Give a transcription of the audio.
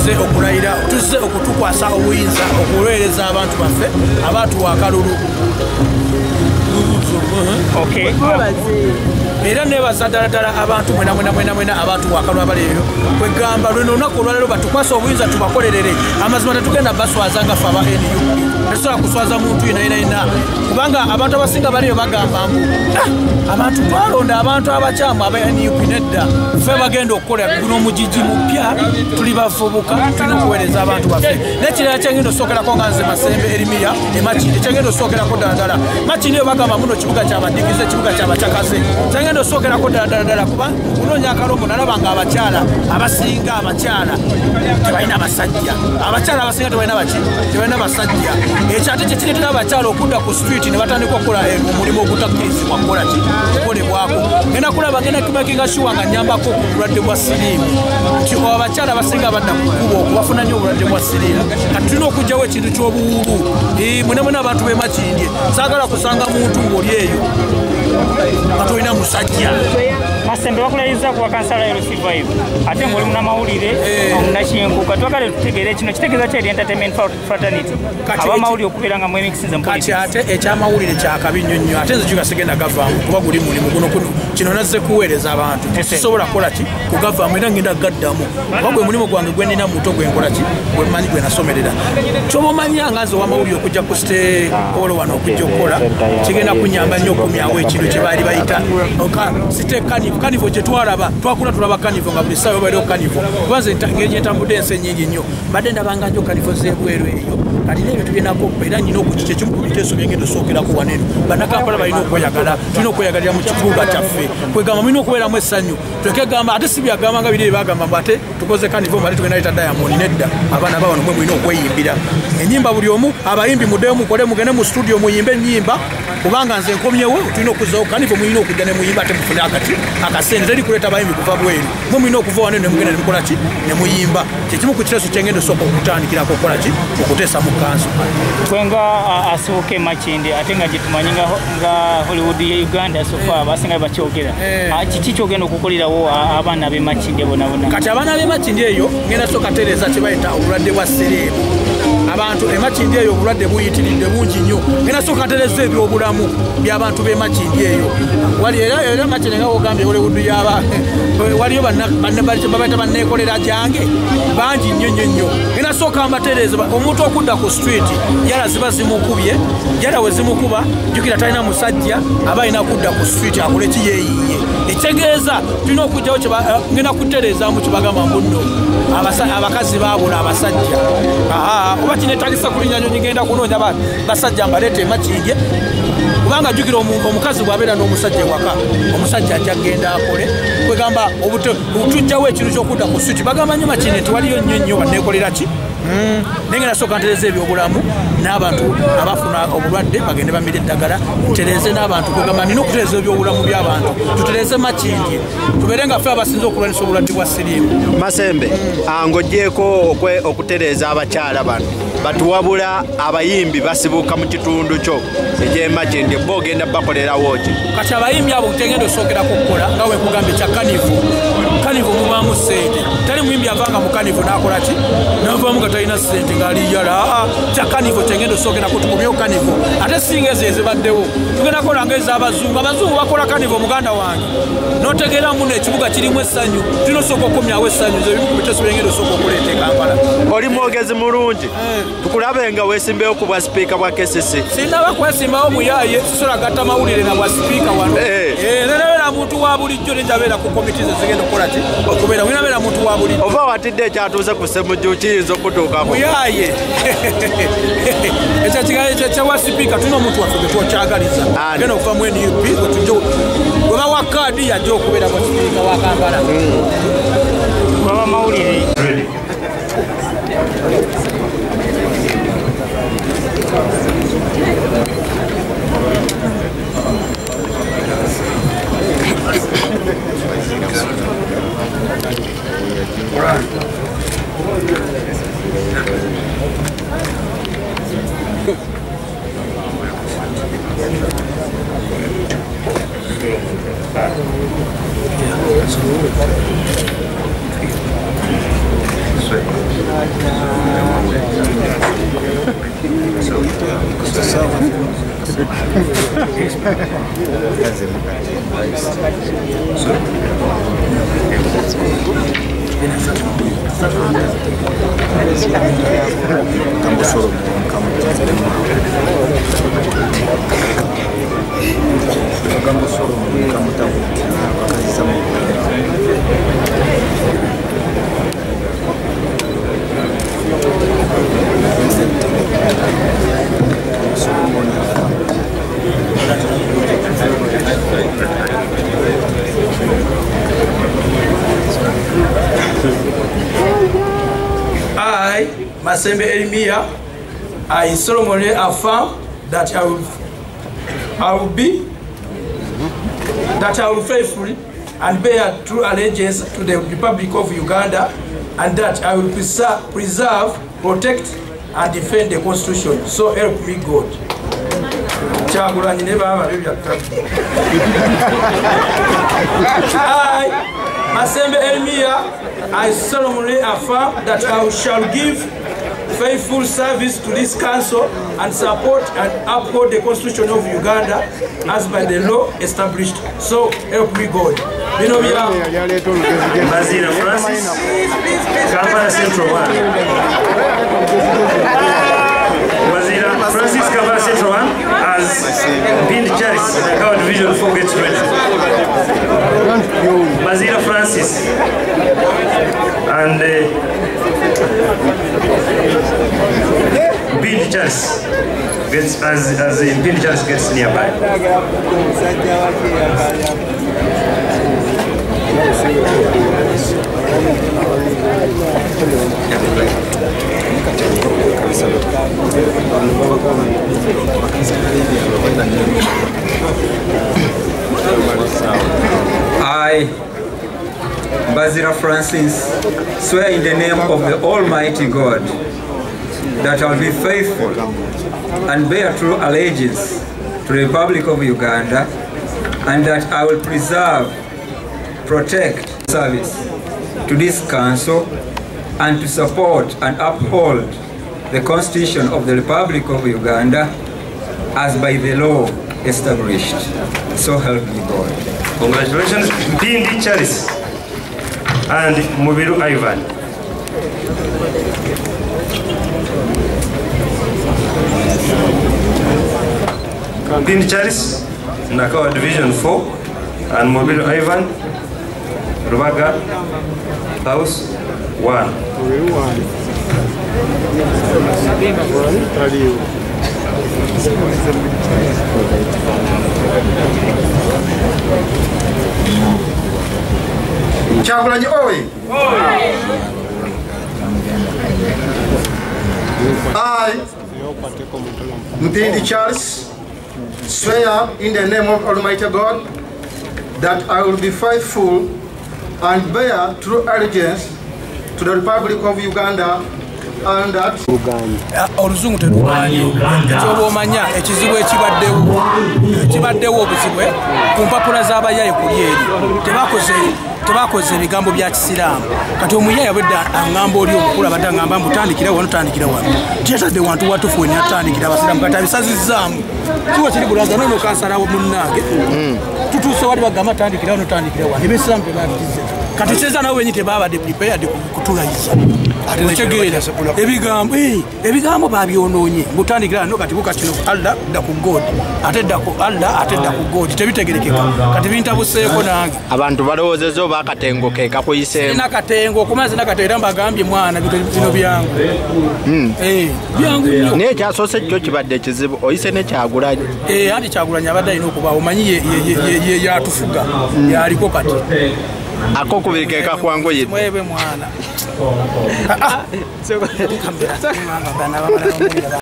tuzze okulayira tuzze okutukwasa obuyinza okulwereza abantu baffe abatuwa akalulu. Era nebaza ddala abantu mwena abatuwa akalulu abaleero kwegamba luno olunaku olwaleero batukwasa obuyinza tubakolerere amazima tetugenda baswaza nga ffe aba NUP tesobola kuswaza muntu yenayina kubanga abantu abasinga baliyo bagamba mbu abantu twalonda abantu abakyamu aba NUP nedda ffe bagenda okukola guno omugigi mupya tuli bavubuka tulina okuweereza abantu baffe nekirala kyengenda osookerako nga nze Masembe Erimiya emakindi kyengenda osookerako ddala makindi eyo bagamba muno kibuga kyabadigize ekibuga kyabacakase kyengenda osookerako ddala kuba kunoonya akalombo nalabanga abakyala abasinga abakyala tebalina basajja abakyala abasinga tebalina basajja ekyo ate kyekireetera abakyala okudda ku street ne batandika okukola omulimu ogutakkirizibwa kukolebwako genda kulaba genda kimakinga shuwa nga nyambako ku bulwadde bwa siriimu nti abakyala abasinga badda ku kkubo okubafuna nnyo obulwadde bwa siriimu kati tulina okugyawo ekintu ky'obuwuulu munemuna abantu bemakindye saagala kusanga muntu ng'oli eyo batolina musajja Masembe bakulayiza kuwa kansala Revive ate ng'oli munnamawulire omunakinkuka twagala tutegeere kino kitegeeza kya entertainment fraternity abamawulire okubeera nga mwemikisinze kati ate ekyamawulire kyakabi nnyo nnyo ate nze kigasigenda gavaamu kuba guli mulimu guno kino nazze kuweereza abantu kisobola kukola ki ku gavaamu era ngenda gaddamu kuba gwe mulimu gwange gwe nnina muto gwe nkola ki gwe mmanyi gwe nasomerera kyoba omanya nga nze owamawulire okujja ku site olo wano okujja okukola kigenda kunyamba nnyo okumyawo ekintu kye baali bayita site kanivo gye twalaba twakula tulaba kanivo nga buli ssaawa baliwo kanivo kubanze engeri gyentambudde ensi ennyingi nnyo mbadde ndabanga njo kanivo z'ebweru eyo kati n'ebintu byenako era nyina okukikya ekimu ku biteeso byengenda osookerako waneno bannakampala balina okweyagala tulina okweyagalira mu kibuga kyaffe kwegamba mulina okubeeramu essanyu twekegamba ate si byagamba nga biri bagamba mbu ate tukoze kanivo mbate tugenda leeta Diamond nedda abaana babano mwe mulina okweyimbira ennyimba buli omu abayimbi muddeyo mukole mugende mu studio muyimbe ennyimba kubanga nze nkomyewo tulina okuzzawo kanivo mulina okujja ne muyimba ate mufune akasente teri kuleeta abayimbi kuva bweru mwe mulina okuva wano ne mugenda ne mukola ki ne muyimba kyekimu ku kiteeso kyengenda osooka okutandikirako okukola ki okuteesa mu kanso kwenga asooke makindi ate nga gyetumanyi nga Hollywood ye Uganda sofa abasinga bakyogera kiki kyogenda okukolerawo abaana b'emakindi bonabona kati abaana b'emakindi eyo ngenda sooka tereeza kye bayita obulwadde bwa sereebu abantu emakindi eyo obulwadde buyitiridde bungi nnyo ngenda sooka tereeza ebyobulamu by'abantu b'emakindi eyo wali era makindi nga wogambye Hollywood yaba waliyo babayita banneekolera gyange bangi nnyo ngenda sooka mbatereeza omuntu okudda ku street yala ziba zimukubye yala we zimukuba jukira talina musajja aba alina kudda ku street akole kiyeeyiye ekitegeeza tulina okujjawo ngenda kutereezaamu kibagamba mbuno abakazi baabula abasajja oba kineetagisa kulinnya nyo ngenda kunoonya basajja mbaleeta emakindye kubanga jukira omukazi bw'abeera n'omusajja ewaka omusajja ajja kgenda akole kwegamba tujjawo ekintu ky'okudda ku street bagamba nnyo makindi nti waliyo nnyo banneekolera ki nengenda sooka ntereze ebyobulamu n'abantu abafuna obulwadde bagende bamira eddagala ntereze n'abantu kwegamba nina okutereza ebyobulamu by'abantu tutereze makindi tubeere nga ffe abasinze okulwanisa obulwadde bwa siriimu Masembe ng'oggyeko okutereeza abakyala bano batuwabula abayimbi basibuka mu kitundu kyo ekyemakindi bo ogenda bakolerawo ki kati abayimbi abo tegenda osookerako okukola nga wekugamba ekya kanivu mubaamu ssente tali muyimbi avanga mu kanivu n'akola ki navaamu nga talina ssente ng'aliyala kya kanivu kyengenda osookerako tukomyewo kanivu ate singa ezo ezibaddewo tugenda kola nga ez'abazungu bakola kanivu muganda wange n'otegeera muno ekibuga kirimu essanyu tulina osooka okumyawo essanyu ezo ebimu ku biteeso byengenda osooka okuleeta e Kampala oli mwogezi mulungi tukulabe nga weesimbewo ku bwa sipiika bwa KCC sinaba kwesimbawo muyaye sisobola gatta mawulire na bwa sipiika wano nenabeera muntu wa bulijjo nenjabeera ku komitize zigenda okukola ki okubeera winabeera muntu wa bulijjo oba watidde ekyatuuze ku ssemujju kiyinza okutuukako muyaye ekyo kigaye kyewa sipiika tulina omuntu waffe gwe twokyagaliza genda okuva mu NUP gwe bawa kaadi yajja okubeera mu sipiika wa Kampala baba mawulire I, Masembe Elimia, I solemnly affirm that I will faithfully and bear true allegiance to the Republic of Uganda, and that I will preserve, protect, and defend the Constitution. So help me God. I, Masembe Elimia, I solemnly affirm that I shall give faithful service to this council and support and uphold the Constitution of Uganda as by the law established. So help me God. Mazina Francis, Kampala Central 1. Mazina Francis, Kampala Central 1 as Bind Charles, Kawa Division 4 gets ready. Mazina Francis and Bind Charles gets as Bind Charles gets nearby. I, Bazira Francis, swear in the name of the Almighty God that I will be faithful and bear true allegiance to the Republic of Uganda, and that I will preserve, protect, service to this council, and to support and uphold the Constitution of the Republic of Uganda as by the law established. So help me God. Congratulations, Bindi Charles and Mubiru Ivan. Bindi Charles, Nakawa Division 4, and Mubiru Ivan, Rubaga, House 1. Kyagulanyi owe. I, Mpindi Charles, swear in the name of Almighty God that I will be faithful and bear true allegiance to the Republic of Uganda, and that oluzungu terwanyi kyoba omanya ekizibu ekibaddewo obuzibu ku mpapula z'abayaye kuli eri tebakoze ebigambo bya kisiraamu. Kati omuyaye abadde aŋŋamba oli omukulu abadde aŋŋamba mbutandikira wano tandikira wano kyetadde wantu watufu we natandikira abasiraamu kati abisazizzaamu kiwa kiri bulaza nono kansalawo munnange tutuuse wali bagamba tandikira wano tandikira wano ebisiraamu tebabikize kati kyeza nawe wenyi tebabadde prepared kutulayiza ebigambo babyonoonye mbutandikira no kati kukatino Allah dda ku God ate dda ku Allah ate dda ku God tebitegerekeka kati bintabuseeko nange abantu balowoozezza oba akatengo ke kakuyiseemu nakatengo okumazi nakateera mbagambye mwana bino byangu byangu nnyo naye ekyasoose kyo kibadde ekizibu oyise ne Kyagulanyi anti Kyagulanyi abadde alina okuba omanyi yatufuga yaliko kati akokubiri ke kakwanguyiddwa mwebe mwana